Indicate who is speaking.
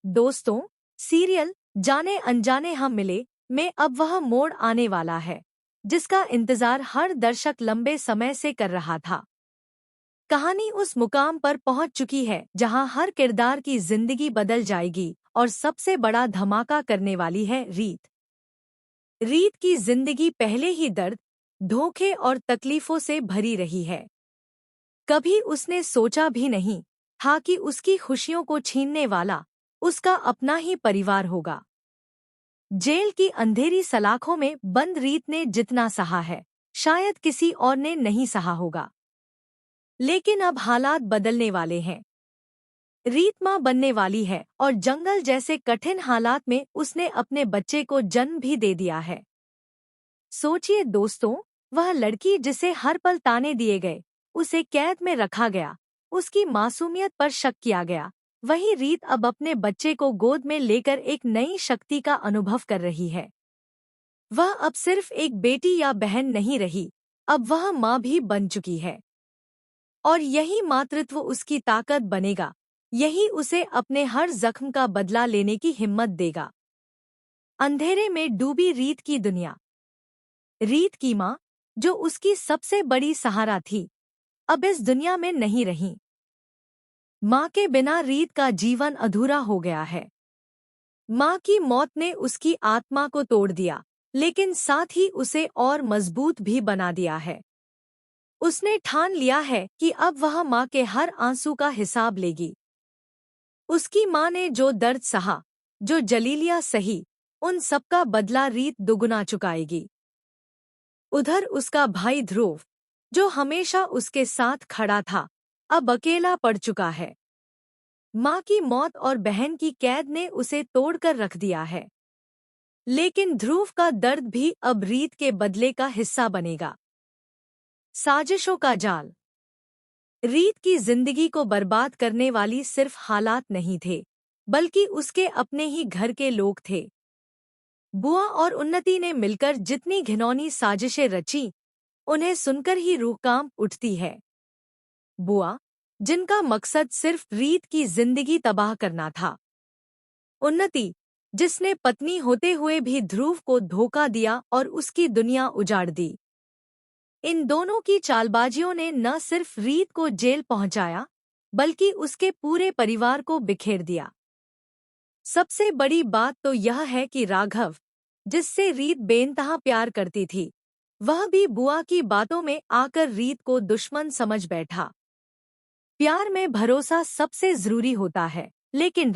Speaker 1: दोस्तों, सीरियल जाने अनजाने हम मिले में अब वह मोड़ आने वाला है जिसका इंतजार हर दर्शक लंबे समय से कर रहा था। कहानी उस मुकाम पर पहुंच चुकी है जहां हर किरदार की जिंदगी बदल जाएगी और सबसे बड़ा धमाका करने वाली है रीत। रीत की जिंदगी पहले ही दर्द, धोखे और तकलीफों से भरी रही है। कभी उसने सोचा भी नहीं था कि उसकी खुशियों को छीनने वाला उसका अपना ही परिवार होगा। जेल की अंधेरी सलाखों में बंद रीत ने जितना सहा है, शायद किसी और ने नहीं सहा होगा। लेकिन अब हालात बदलने वाले हैं। रीत मां बनने वाली है और जंगल जैसे कठिन हालात में उसने अपने बच्चे को जन्म भी दे दिया है। सोचिए दोस्तों, वह लड़की जिसे हर पल ताने दिए गए, उसे कैद में रखा गया, उसकी मासूमियत पर शक किया गया, वही रीत अब अपने बच्चे को गोद में लेकर एक नई शक्ति का अनुभव कर रही है। वह अब सिर्फ एक बेटी या बहन नहीं रही, अब वह माँ भी बन चुकी है। और यही मातृत्व उसकी ताकत बनेगा, यही उसे अपने हर जख्म का बदला लेने की हिम्मत देगा। अंधेरे में डूबी रीत की दुनिया। रीत की माँ, जो उसकी सबसे बड़ी सहारा थी, अब इस दुनिया में नहीं रही। माँ के बिना रीत का जीवन अधूरा हो गया है। माँ की मौत ने उसकी आत्मा को तोड़ दिया, लेकिन साथ ही उसे और मजबूत भी बना दिया है। उसने ठान लिया है कि अब वह माँ के हर आंसू का हिसाब लेगी। उसकी माँ ने जो दर्द सहा, जो जलीलियां सही, उन सबका बदला रीत दुगुना चुकाएगी। उधर उसका भाई ध्रुव, जो हमेशा उसके साथ खड़ा था, अब अकेला पड़ चुका है। माँ की मौत और बहन की कैद ने उसे तोड़कर रख दिया है। लेकिन ध्रुव का दर्द भी अब रीत के बदले का हिस्सा बनेगा। साजिशों का जाल। रीत की जिंदगी को बर्बाद करने वाली सिर्फ हालात नहीं थे, बल्कि उसके अपने ही घर के लोग थे। बुआ और उन्नति ने मिलकर जितनी घिनौनी साजिशें रची, उन्हें सुनकर ही रूह कांप उठती है। बुआ, जिनका मकसद सिर्फ रीत की जिंदगी तबाह करना था। उन्नति, जिसने पत्नी होते हुए भी ध्रुव को धोखा दिया और उसकी दुनिया उजाड़ दी। इन दोनों की चालबाजियों ने न सिर्फ रीत को जेल पहुंचाया, बल्कि उसके पूरे परिवार को बिखेर दिया। सबसे बड़ी बात तो यह है कि राघव, जिससे रीत बेइंतहा प्यार करती थी, वह भी बुआ की बातों में आकर रीत को दुश्मन समझ बैठा। प्यार में भरोसा सबसे जरूरी होता है, लेकिन